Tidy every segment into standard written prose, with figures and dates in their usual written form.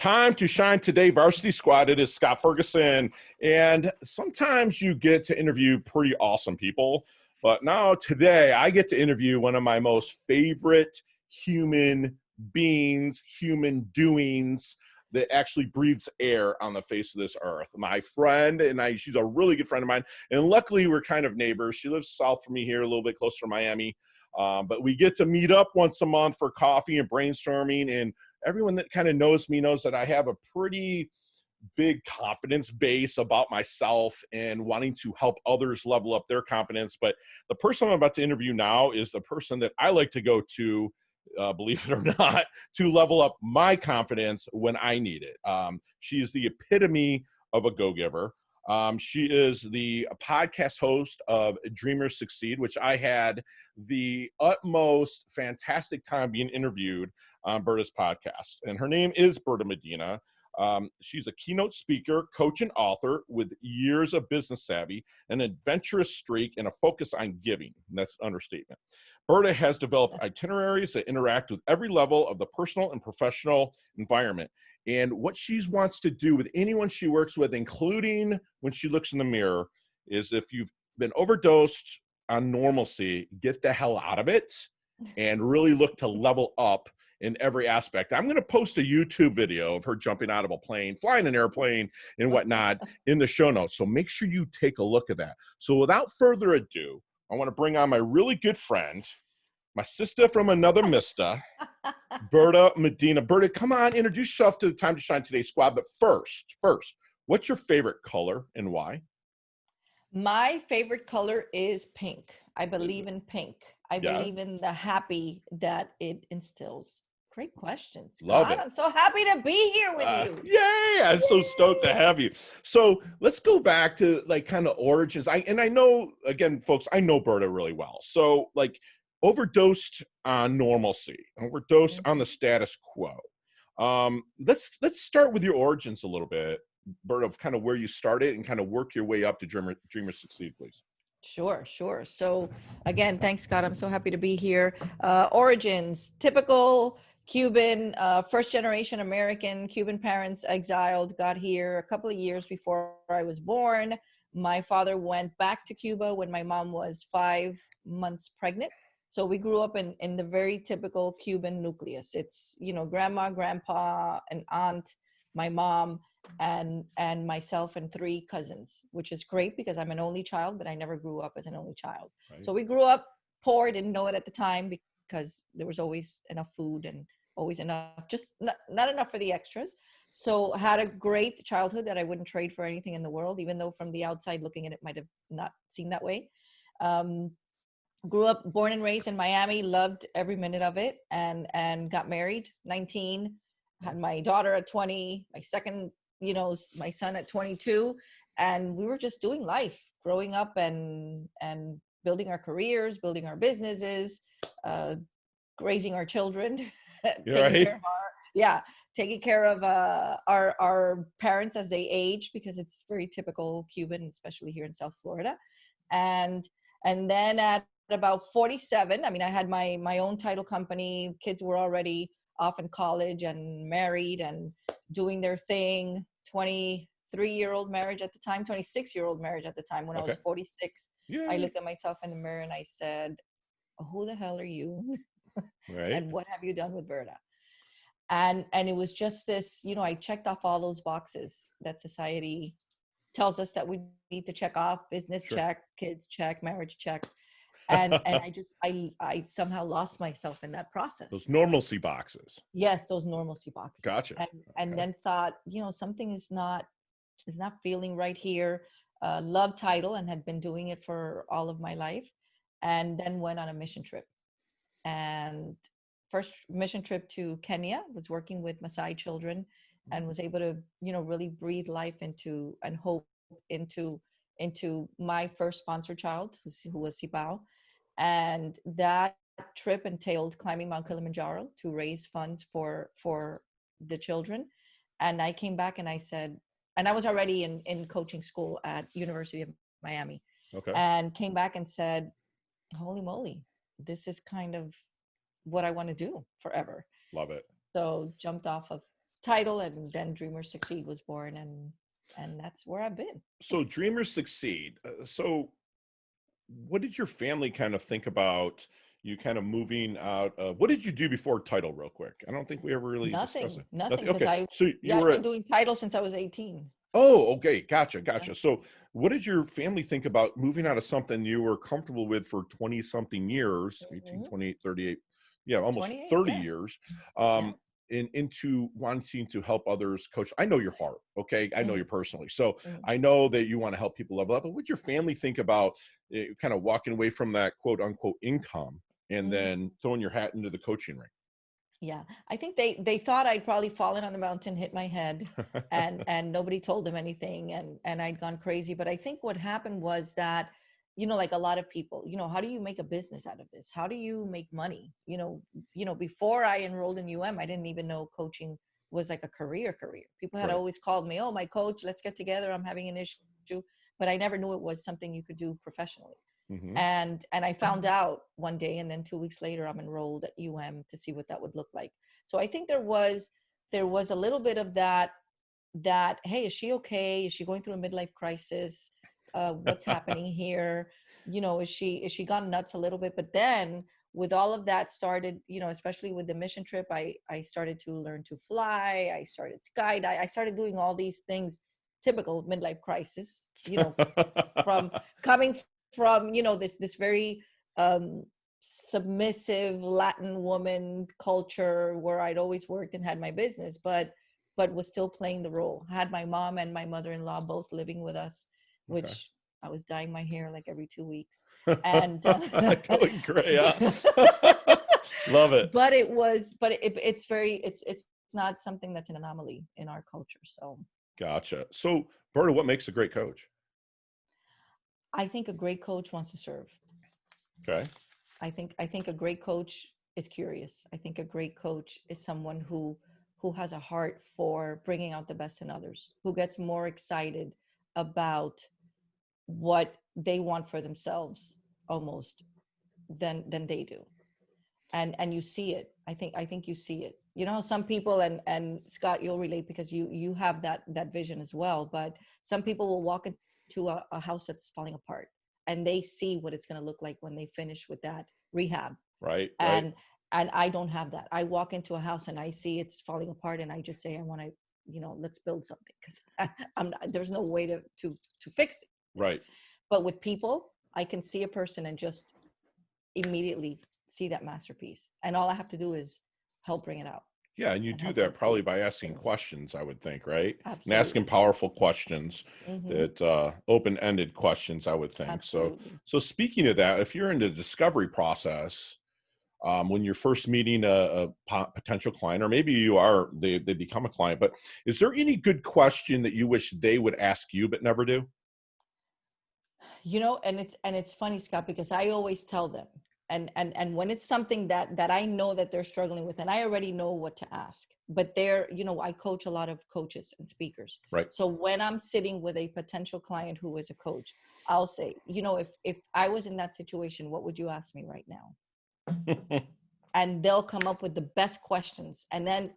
Time to shine today, Varsity Squad. It is Scott Ferguson. And sometimes you get to interview pretty awesome people. But now today I get to interview one of my most favorite human beings, human doings that actually breathes air on the face of this earth. My friend and I, she's a really good friend of mine. And luckily we're kind of neighbors. She lives south from me here, a little bit closer to Miami. But we get to meet up once a month for coffee and brainstorming. And everyone that kind of knows me knows that I have a pretty big confidence base about myself and wanting to help others level up their confidence. But the person I'm about to interview now is the person that I like to go to, believe it or not, to level up my confidence when I need it. She is the epitome of a go-giver. She is the podcast host of Dreamers Succeed, which I had the utmost fantastic time being interviewed on Berta's podcast. And her name is Berta Medina. She's a keynote speaker, coach, and author with years of business savvy, an adventurous streak, and a focus on giving. And that's an understatement. Berta has developed itineraries that interact with every level of the personal and professional environment. And what she wants to do with anyone she works with, including when she looks in the mirror, is if you've been overdosed on normalcy, get the hell out of it and really look to level up in every aspect. I'm going to post a YouTube video of her jumping out of a plane, flying an airplane, and whatnot in the show notes. So make sure you take a look at that. So without further ado, I want to bring on my really good friend, my sister from another mister, Berta Medina. Berta, come on, introduce yourself to the Time to Shine Today squad. But first, what's your favorite color and why? My favorite color is pink. I believe in pink. I believe in the happy that it instills. Great questions. Love it. I'm so happy to be here with you. Yay! I'm so stoked to have you. So let's go back to like kind of origins. I know, again, folks, I know Berta really well. So like overdosed on normalcy, overdosed on the status quo. Let's start with your origins a little bit, Berta, of kind of where you started and kind of work your way up to Dreamers Succeed, please. Sure. So again, thanks, Scott. I'm so happy to be here. Origins, typical Cuban, first generation American, Cuban parents exiled, got here a couple of years before I was born. My father went back to Cuba when my mom was 5 months pregnant. So we grew up in the very typical Cuban nucleus. It's, grandma, grandpa, an aunt, my mom, and myself and 3 cousins, which is great because I'm an only child, but I never grew up as an only child. Right. So we grew up poor, didn't know it at the time because there was always enough food and always enough, just not enough for the extras. So had a great childhood that I wouldn't trade for anything in the world, even though from the outside looking at it might have not seemed that way. Grew up, born and raised in Miami, loved every minute of it, and got married 19, had my daughter at 20, my second, my son at 22, and we were just doing life, growing up and building our careers, building our businesses, raising our children, taking care of our parents as they age, because it's very typical Cuban, especially here in South Florida. And then at about 47, I had my own title company. Kids were already off in college and married and doing their thing. 23-year-old marriage at the time, 26-year-old marriage at the time. When I was 46, I looked at myself in the mirror and I said, who the hell are you? Right. And what have you done with Berta? And it was just this, I checked off all those boxes that society tells us that we need to check off: business check, kids check, marriage check. And I somehow lost myself in that process. Those normalcy boxes. Yes, those normalcy boxes. Gotcha. And then thought, something is not feeling right here. Loved title and had been doing it for all of my life. And then went on a mission trip. And first mission trip to Kenya, was working with Maasai children and was able to, really breathe life into and hope into my first sponsored child, who was Sipao. And that trip entailed climbing Mount Kilimanjaro to raise funds for the children. And I came back and I said, and I was already in coaching school at University of Miami. Okay. And came back and said, holy moly, this is kind of what I want to do forever. Love it. So jumped off of title, and then Dreamers Succeed was born, and that's where I've been. So Dreamers Succeed. So what did your family kind of think about you kind of moving out? What did you do before title, real quick? I don't think we ever really discussed it. Nothing, because Okay. So you I've were been doing title since I was 18. oh, okay. Gotcha. Yeah. Gotcha. So what did your family think about moving out of something you were comfortable with for 20 something years, 18, Mhm. 28, 38, yeah, almost 28, 30 yeah. years, Yeah. into wanting to help others coach? I know your heart. Okay. I know Mhm. you personally. So Mhm. I know that you want to help people level up, but what your family think about kind of walking away from that quote unquote income and Mhm. then throwing your hat into the coaching ring? Yeah, I think they thought I'd probably fallen on a mountain, hit my head, and nobody told them anything, and I'd gone crazy. But I think what happened was that, like a lot of people, how do you make a business out of this? How do you make money? Before I enrolled in I didn't even know coaching was like a career. People had Right. always called me, "Oh, my coach, let's get together. I'm having an issue," but I never knew it was something you could do professionally. Hmm. And I found out one day, and then 2 weeks later I'm enrolled at to see what that would look like. So I think there was a little bit of that, hey, is she okay? Is she going through a midlife crisis? What's happening here? Is she gone nuts a little bit? But then with all of that started, especially with the mission trip, I started to learn to fly. I started skydive. I started doing all these things, typical midlife crisis, from coming from this very um submissive Latin woman culture where I'd always worked and had my business, but was still playing the role. Had my mom and my mother-in-law both living with us, Okay. which I was dyeing my hair like every 2 weeks. And Going gray, yeah. Love it. but it's not something that's an anomaly in our culture. So Gotcha. So, Berta, what makes a great coach? I think a great coach wants to serve. Okay. I think a great coach is curious. I think a great coach is someone who has a heart for bringing out the best in others, who gets more excited about what they want for themselves almost than they do. And you see it. I think you see it. Some people, and Scott, you'll relate because you have that vision as well, but some people will walk into a house that's falling apart, and they see what it's going to look like when they finish with that rehab. Right. Right. And I don't have that. I walk into a house and I see it's falling apart, and I just say, I want to, let's build something, because there's no way to fix this. Right. But with people, I can see a person and just immediately see that masterpiece, and all I have to do is help bring it out Yeah, and you and do help them that see probably by asking things. questions, I would think, right? And asking Absolutely. powerful questions Hmm. that open-ended questions, I would think. So, Absolutely. so speaking of that, if you're in the discovery process, when you're first meeting a potential client, or maybe they become a client, but is there any good question that you wish they would ask you but never do? And it's funny, Scott, because I always tell them, and when it's something that I know that they're struggling with, and I already know what to ask, but I coach a lot of coaches and speakers. Right. So when I'm sitting with a potential client who is a coach, I'll say, if I was in that situation, what would you ask me right now? And they'll come up with the best questions, and then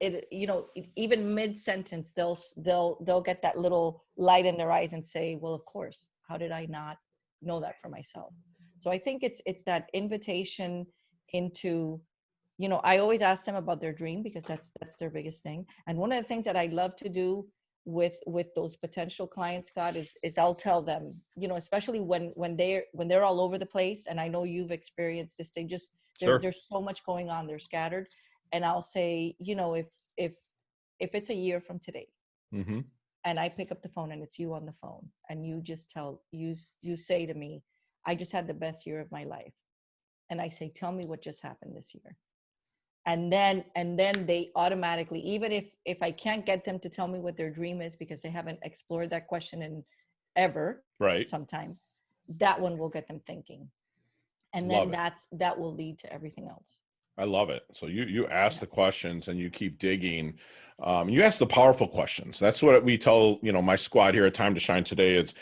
even mid sentence they'll get that little light in their eyes and say, well, of course, how did I not know that for myself? So I think it's that invitation into, I always ask them about their dream, because that's their biggest thing. And one of the things that I love to do with those potential clients, God, is I'll tell them, especially when they're all over the place, and I know you've experienced this, Sure. there's so much going on, they're scattered. And I'll say, if it's a year from today, Hmm. and I pick up the phone and it's you on the phone, and you just you say to me, I just had the best year of my life. And I say, tell me what just happened this year. And then they automatically, even if I can't get them to tell me what their dream is, because they haven't explored that question in ever, Right. sometimes that one will get them thinking. And then Love it. that will lead to everything else. I love it. So you ask Yeah. the questions and you keep digging. You ask the powerful questions. That's what we tell, my squad here at Time to Shine today is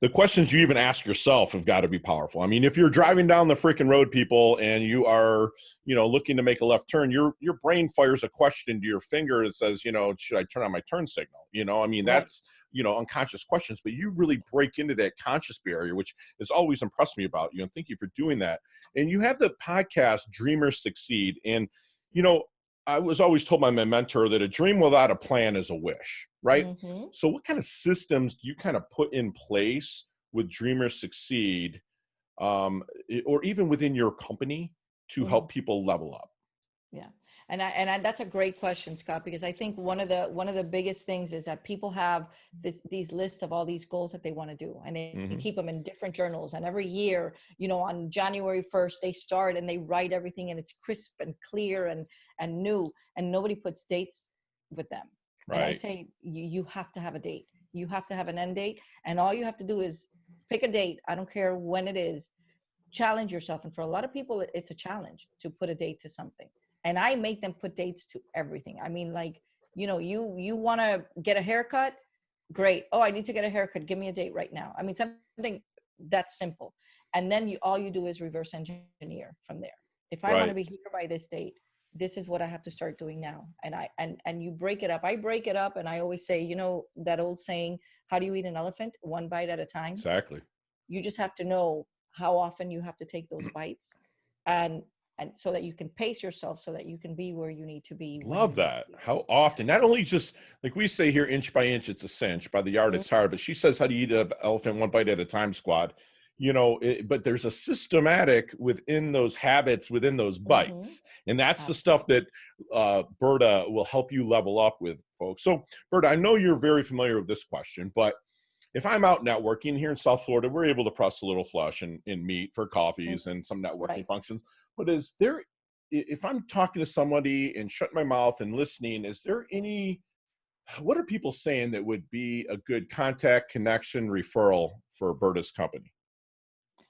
the questions you even ask yourself have got to be powerful. I mean, if you're driving down the freaking road, people, and you are, looking to make a left turn, your brain fires a question to your finger that says, should I turn on my turn signal? I mean, Right. that's, unconscious questions, but you really break into that conscious barrier, which has always impressed me about you. And thank you for doing that. And you have the podcast Dreamers Succeed. And, I was always told by my mentor that a dream without a plan is a wish, right? Mm-hmm. So what kind of systems do you kind of put in place with Dreamers Succeed, or even within your company to Mm-hmm. help people level up? Yeah. And that's a great question, Scott, because I think one of the biggest things is that people have these lists of all these goals that they want to do, and they Mm-hmm. keep them in different journals. And every year, on January 1st, they start and they write everything, and it's crisp and clear and new, and nobody puts dates with them. And I Right. say, you have to have a date. You have to have an end date, and all you have to do is pick a date. I don't care when it is. Challenge yourself. And for a lot of people, it's a challenge to put a date to something. And I make them put dates to everything. I mean, like, you want to get a haircut? Great. Oh, I need to get a haircut. Give me a date right now. I mean, something that's simple. And then all you do is reverse engineer from there. If I want to Right. be here by this date, this is what I have to start doing now. And you break it up. I break it up, and I always say, that old saying, how do you eat an elephant? One bite at a time. Exactly. You just have to know how often you have to take those bites, and so that you can pace yourself, so that you can be where you need to be when you Love need that. to How often, not only just like we say here, inch by inch, it's a cinch, by the yard, be. it's hard, but she says, how do you eat an elephant one bite at a time, squad? But there's a systematic within those habits, within those Mm-hmm. bites. And that's the stuff Absolutely. that Berta will help you level up with, folks. So, Berta, I know you're very familiar with this question, but if I'm out networking here in South Florida, we're able to press a little flesh and meet for coffees and some networking Right. functions. But is there, if I'm talking to somebody and shutting my mouth and listening, is there what are people saying that would be a good contact, connection, referral for Berta's company?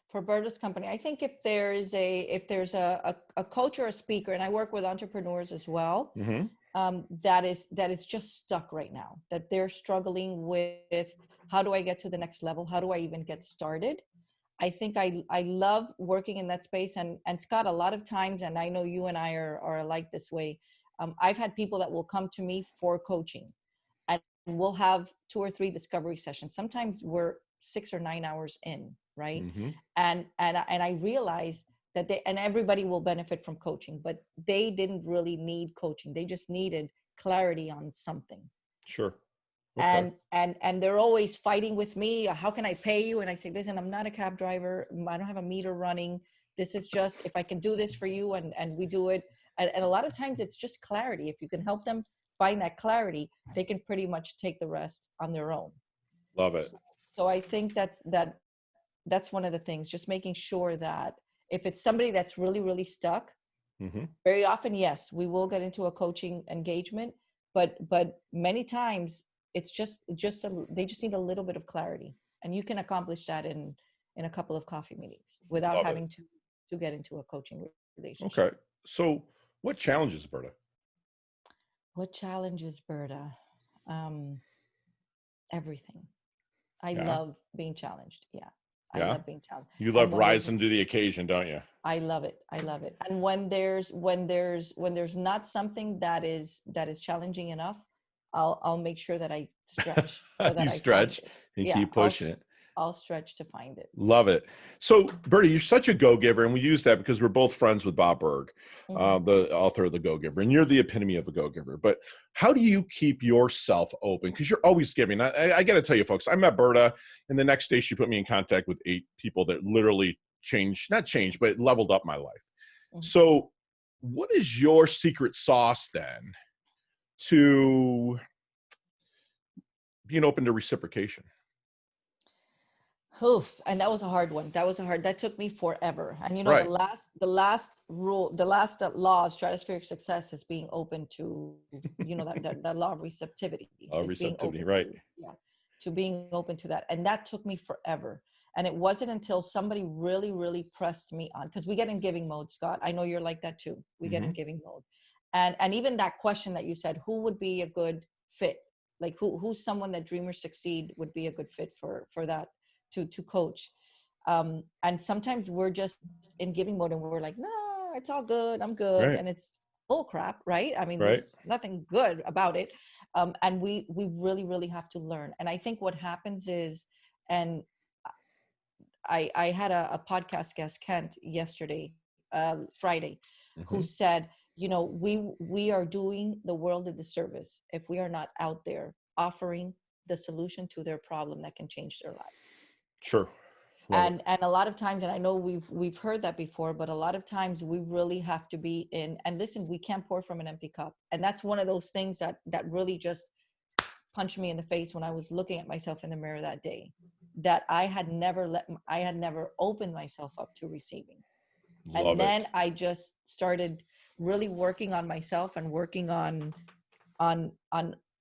For Berta's company, I think if there's a coach or a speaker, and I work with entrepreneurs as well, Mm-hmm. that is just stuck right now, that they're struggling with, how do I get to the next level? How do I even get started? I think I love working in that space. And Scott, a lot of times, and I know you and I are alike this way, I've had people that will come to me for coaching, and we'll have 2 or 3 discovery sessions. Sometimes we're 6 or 9 hours in, right? Mm-hmm. And I realized that and everybody will benefit from coaching, but they didn't really need coaching. They just needed clarity on something. Sure. Okay. And they're always fighting with me. How can I pay you? And I say, listen, I'm not a cab driver. I don't have a meter running. This is just, if I can do this for you, and we do it. And a lot of times it's just clarity. If you can help them find that clarity, they can pretty much take the rest on their own. Love it. So I think that's one of the things, just making sure that if it's somebody that's really, really stuck, Mm-hmm. very often, yes, we will get into a coaching engagement, but many times it's they just need a little bit of clarity, and you can accomplish that in a couple of coffee meetings without Love it. having to get into a coaching relationship. Okay. So what challenges, Berta? What challenges Berta? Um, Everything. I Yeah. love being challenged. Yeah, I Yeah. love being challenged. You And love when there's rising to the occasion, don't you? I love it. I love it. And when there's not something that is challenging enough, I'll make sure that I stretch so that You I find stretch it. and Yeah, keep pushing it. I'll stretch to find it. Love it. So, Bertie, you're such a go-giver, and we use that because we're both friends with Bob Berg, Hmm. the author of The Go-Giver, and you're the epitome of a go-giver. But how do you keep yourself open? Because you're always giving. I got to tell you, folks, I met Berta, and the next day she put me in contact with 8 people that literally not changed, but leveled up my life. Hmm. So, what is your secret sauce then to being open to reciprocation? Oof, and that was a hard one. That took me forever. And Right. the last rule, the last law of stratospheric success is being open to, that law of receptivity is being Receptivity, open right. to, yeah, to being open to that. And that took me forever. And it wasn't until somebody really, really pressed me on, because we get in giving mode, Scott. I know you're like that too. We get in Mm-hmm. giving mode. And even that question that you said, who would be a good fit? Like who's someone that dreamers succeed would be a good fit for that to coach. And sometimes we're just in giving mode and we're like, no, it's all good, I'm good. Right. And it's bull crap, right? I mean, Right. there's nothing good about it. And we really, really have to learn. And I think what happens is, and I had a podcast guest, Kent, yesterday, Friday, who Mhm. said, you know, we are doing the world a disservice if we are not out there offering the solution to their problem that can change their lives. Sure. Love it. And a lot of times, and I know we've heard that before, but a lot of times we really have to be in, and listen, we can't pour from an empty cup. And that's one of those things that really just punched me in the face when I was looking at myself in the mirror that day, that I had never opened myself up to receiving. And Love it. then I just started really working on myself and working on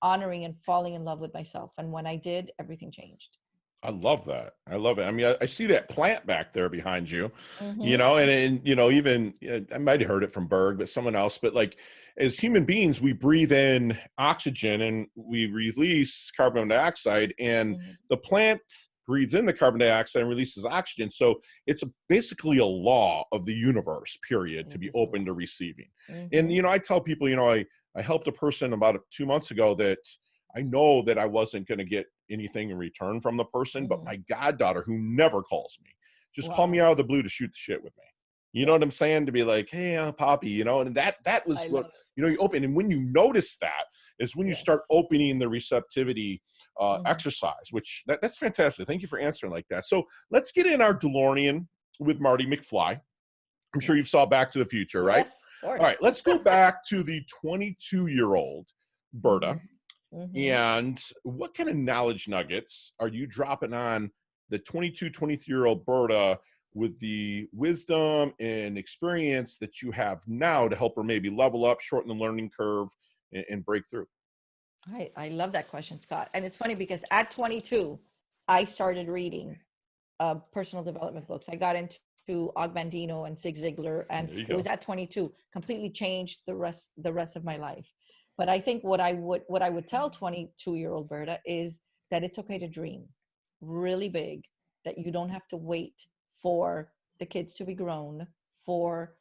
honoring and falling in love with myself. And when I did, everything changed. I love that. I love it. I mean, I see that plant back there behind you, Mm-hmm. and you know, even I might have heard it from Berg, but someone else. But like, as human beings, we breathe in oxygen and we release carbon dioxide, and Mm-hmm. the plant breathes in the carbon dioxide and releases oxygen. So it's basically a law of the universe, period, to It be is a open lot. to receiving. And Mm-hmm. I tell people, I helped a person about 2 months ago that I know that I wasn't going to get anything in return from the person, but Mm-hmm. my goddaughter, who never calls me, just called me Wow. out of the blue to shoot the shit with me. You know Yeah. what I'm saying? To be like, hey, Poppy, and that was I what, love it. you open. And when you notice that is when you start Yes. opening the receptivity Mm-hmm. exercise, which that's fantastic. Thank you for answering like that. So let's get in our DeLorean with Marty McFly. I'm sure Yeah. you've saw Back to the Future, right? Yes, of All course. right, let's go back to the 22-year-old Mm-hmm. Berta. Mm-hmm. And what kind of knowledge nuggets are you dropping on the 23-year-old Berta with the wisdom and experience that you have now to help her maybe level up, shorten the learning curve, and break through? I love that question, Scott. And it's funny because at 22, I started reading personal development books. I got into Og Mandino and Zig Ziglar, and There you it was go. at 22, completely changed the rest of my life. But I think what I would tell 22-year-old Berta is that it's okay to dream really big, that you don't have to wait for the kids to be grown, for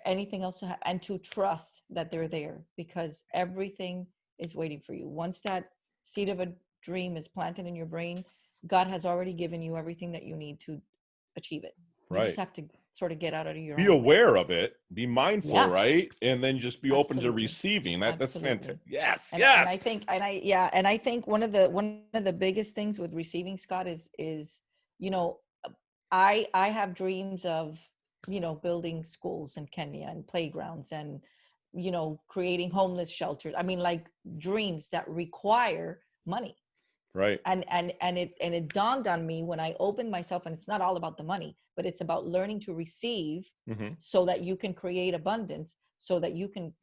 anything else to happen, and to trust that they're there, because everything is waiting for you. Once that seed of a dream is planted in your brain, God has already given you everything that you need to achieve it. You just Right. have to sort of get out of your Be own way. aware of it, be mindful, Yeah, right? And then just be open to absolutely. receiving. That's fantastic. Absolutely. Yes, And I yes. think, and I think one of the biggest things with receiving, Scott, is, you know, I have dreams of, building schools in Kenya and playgrounds and, creating homeless shelters. I mean, like, dreams that require money. Right. And it dawned on me when I opened myself, and it's not all about the money, but it's about learning to receive Hmm. so that you can create abundance, so that you can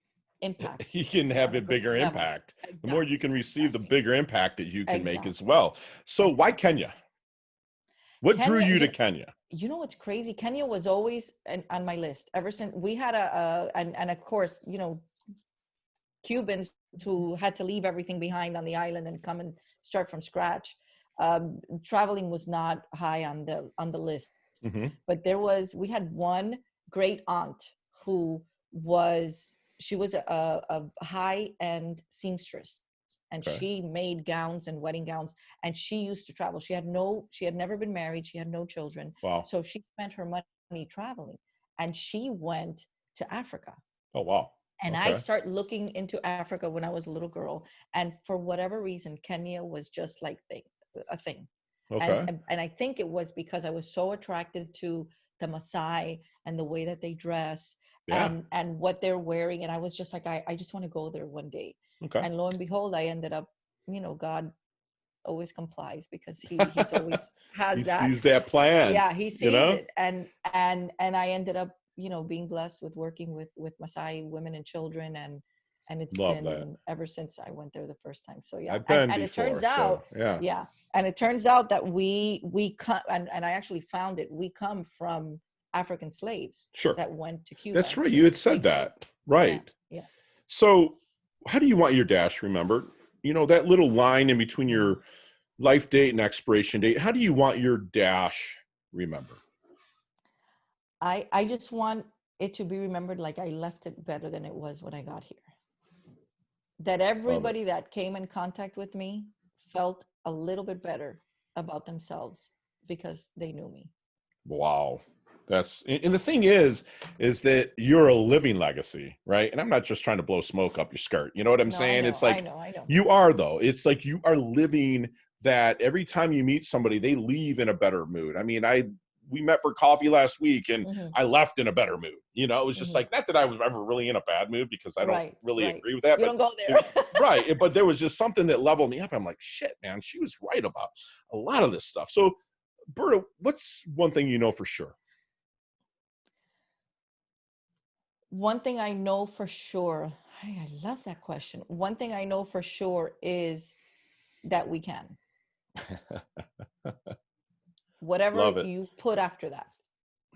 impact You can have on a a greater bigger level. impact. The more you Exactly. can receive, the Exactly. bigger impact that you can make as Exactly. well. So why Exactly. Kenya? What drew Kenya, you to Kenya? what's crazy? Kenya was always on my list ever since we had and of course, Cubans who had to leave everything behind on the island and come and start from scratch. Traveling was not high on the list, Hmm. but we had one great aunt who she was a high end seamstress, and Okay. she made gowns and wedding gowns, and she used to travel. She had never been married, she had no children, Wow. so she spent her money traveling, and she went to Africa. Oh, wow. And I Okay. started looking into Africa when I was a little girl, and for whatever reason, Kenya was just like a thing. and Okay. and I think it was because I was so attracted to the Maasai and the way that they dress, Yeah. and what they're wearing, and I was just like, I just want to go there one day. Okay. And lo and behold, I ended up, God always complies, because he's always has He that. sees that plan, Yeah, he you sees know? it. And I ended up, being blessed with working with Maasai women and children, and it's Love that. been ever since I went there the first time. So yeah. I've and been and it turns before, so out, yeah. yeah, and it turns out that we come, and I actually found it, we come from African slaves Sure. that went to That's Cuba right. to You had said enslaved slaves. that. Yeah. Right. Yeah. So how do you want your dash remembered? That little line in between Mm. your life date and expiration date. How do you want your dash remembered? I just want it to be remembered like I left it better than it was when I got here. That everybody that came in contact with me felt a little bit better about themselves because they knew me. Wow. And the thing is that you're a living legacy, right? And I'm not just trying to blow smoke up your skirt. You know what I'm No, I saying? know, It's like, I know. you are, though. It's like you are living that. Every time you meet somebody, they leave in a better mood. I mean, we met for coffee last week and Mhm, I left in a better mood. You know, it was just mhm. like, not that I was ever really in a bad mood, because I don't Right, really right. agree with that, You but don't go there. right. But there was just something that leveled me up. I'm like, shit, man, she was right about a lot of this stuff. So, Berta, what's one thing you know for sure? One thing I know for sure, I love that question. One thing I know for sure is that we can. Whatever Love it. you put after that,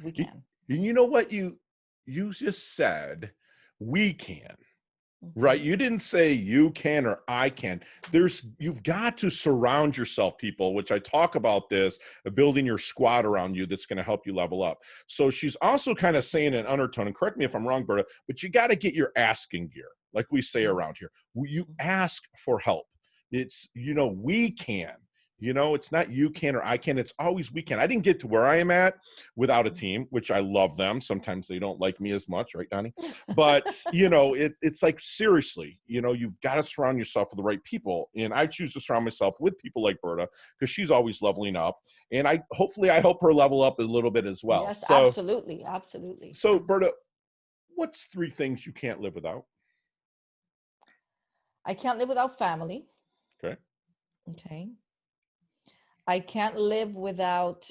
we Y- can. And you know what you just said? We can. Right. Mhm, You didn't say you can or I can. You've got to surround yourself, people, which I talk about this, of building your squad around you that's going to help you level up. So she's also kind of saying in undertone, and correct me if I'm wrong, Berta, but you got to get your asking gear, like we say mhm, around here. You ask for help. It's, we can. It's not you can or I can. It's always we can. I didn't get to where I am at without a team, which I love them. Sometimes they don't like me as much, right, Donnie? But it's like, seriously, you've got to surround yourself with the right people, and I choose to surround myself with people like Berta, because she's always leveling up, and hopefully I help her level up a little bit as well. Yes, absolutely, absolutely. So Berta, what's 3 things you can't live without? I can't live without family. Okay. Okay. I can't live without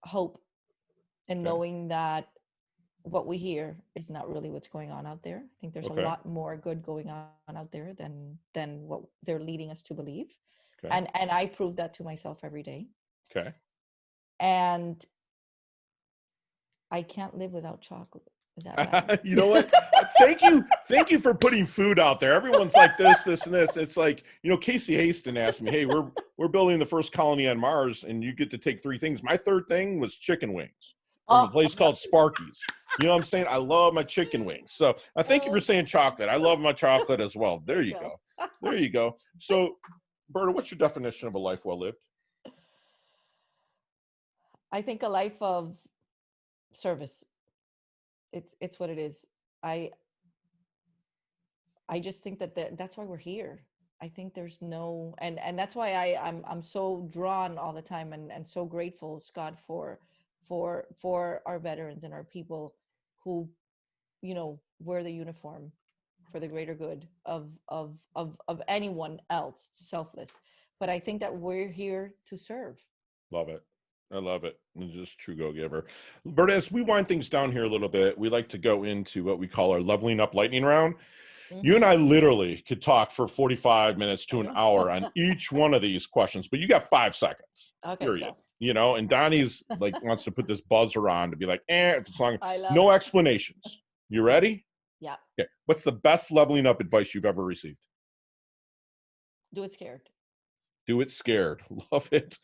hope and Okay. knowing that what we hear is not really what's going on out there. I think there's a Okay. lot more good going on out there than what they're leading us to believe. Okay. And I prove that to myself every day. Okay. And I can't live without chocolate. Is that bad? You know what? Thank you for putting food out there. Everyone's like this, and this. It's like, Casey Haston asked me, "Hey, we're building the first colony on Mars, and you get to take 3 things." My third thing was chicken wings from a Oh, place called Sparky's. You know what I'm saying? I love my chicken wings. So I thank you for saying chocolate. I love my chocolate as well. There you go. There you go. So, Berta, what's your definition of a life well lived? I think a life of service. It's what it is. I I just think that that's why we're here. I think there's no, and that's why I'm so drawn all the time and so grateful, Scott, for our veterans and our people who, wear the uniform for the greater good of anyone else, selfless. But I think that we're here to serve. Love it. I love it. Just true go-giver. Berta, as we wind things down here a little bit, we like to go into what we call our leveling up lightning round. You and Hmm. I literally could talk for 45 minutes to an hour on each one of these questions, but you got 5 seconds, Okay, period. go. And Donnie's like wants to put this buzzer on to be like, if it's long, I love no it. explanations. You Okay. ready? Yeah. Okay. What's the best leveling up advice you've ever received? Do it scared. Do it scared. Love it.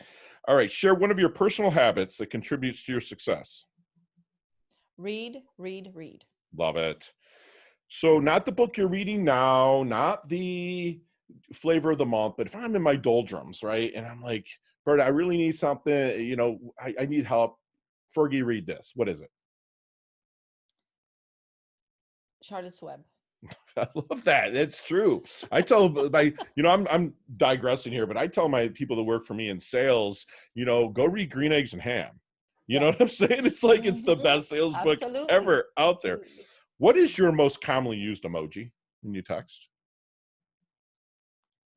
All right. Share one of your personal habits that contributes to your success. Read, read, read. Love it. So, not the book you're reading now, not the flavor of the month, but if I'm in my doldrums, right, and I'm like, Bert, I really need something, I need help. Fergie, read this. What is it? Charlotte's Web. I love that. It's true. I tell I'm digressing here, but I tell my people that work for me in sales, go read Green Eggs and Ham. You know Yes. what I'm saying? It's like it's the Hmm. best sales book Absolutely. ever out there. Absolutely. What is your most commonly used emoji when you text?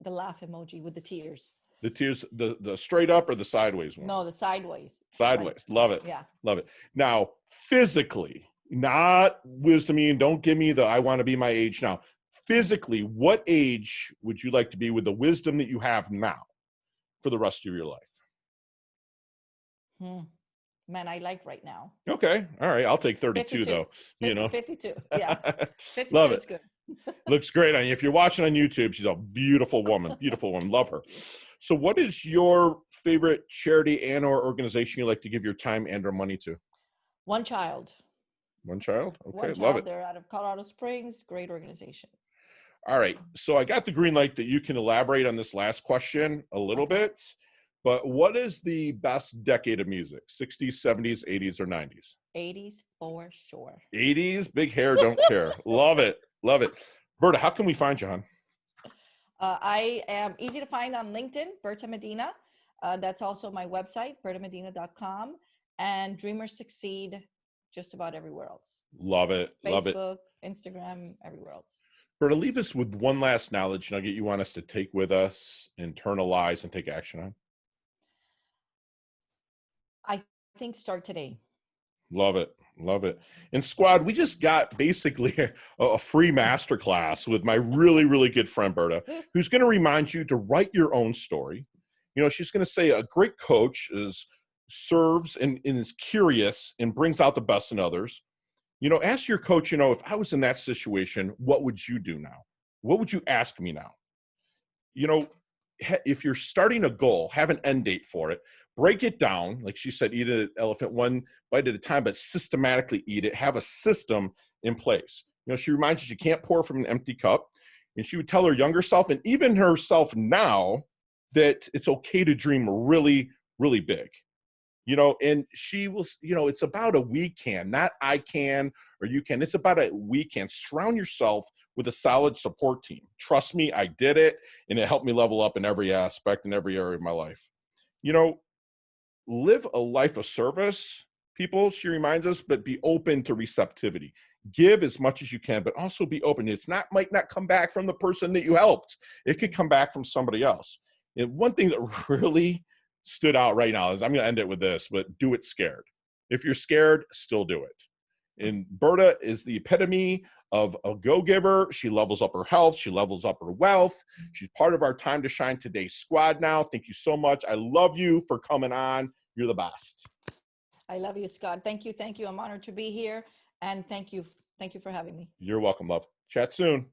The laugh emoji with the tears. The tears, the straight up or the sideways one? No, the sideways. Like, Sideways. Love it. yeah. Love it. Now, physically, not wisdoming, don't give me the I want to be my age now. Physically, what age would you like to be with the wisdom that you have now for the rest of your life? Hmm. Man, I like right now. Okay. All right. I'll take 32 52. though, 52. Yeah. 52 Love is it. good. Looks great on you. If you're watching on YouTube, she's a beautiful woman. Beautiful woman. Love her. So what is your favorite charity and or organization you like to give your time and or money to? One child. One child? One Okay, love child. it. They're out of Colorado Springs. Great organization. All right. So I got the green light that you can elaborate on this last question a little Okay. bit. But what is the best decade of music? 60s, 70s, 80s, or 90s? 80s for sure. 80s, big hair, don't care. Love it. Love it. Berta, how can we find you, hon? I am easy to find on LinkedIn, Berta Medina. That's also my website, bertamedina.com, and Dreamers Succeed just about everywhere else. Love it. Love it. Facebook, Instagram, everywhere else. Berta, leave us with one last knowledge nugget you want us to take with us, internalize, and take action on. I think start today. Love it. Love it. And squad, we just got basically a free masterclass with my really, really good friend, Berta, who's going to remind you to write your own story. You know, she's going to say a great coach serves and is curious and brings out the best in others. You know, ask your coach, you know, if I was in that situation, what would you do now? What would you ask me now? You know, if you're starting a goal, have an end date for it, break it down. Like she said, eat an elephant one bite at a time, but systematically eat it. Have a system in place. You know, she reminds you can't pour from an empty cup. And she would tell her younger self and even herself now that it's okay to dream really, really big. You know, and she will, you know, it's about a we can, not I can or you can. It's about a we can. Surround yourself with a solid support team. Trust me, I did it, and it helped me level up in every aspect, in every area of my life. You know, live a life of service, people, she reminds us, but be open to receptivity. Give as much as you can, but also be open. Might not come back from the person that you helped. It could come back from somebody else. And one thing that really stood out right now is, I'm going to end it with this, but do it scared. If you're scared, still do it. And Berta is the epitome of a go-giver. She levels up her health. She levels up her wealth. She's part of our Time to Shine Today squad now. Thank you so much. I love you for coming on. You're the best. I love you, Scott. Thank you. Thank you. I'm honored to be here. And thank you. Thank you for having me. You're welcome, love. Chat soon.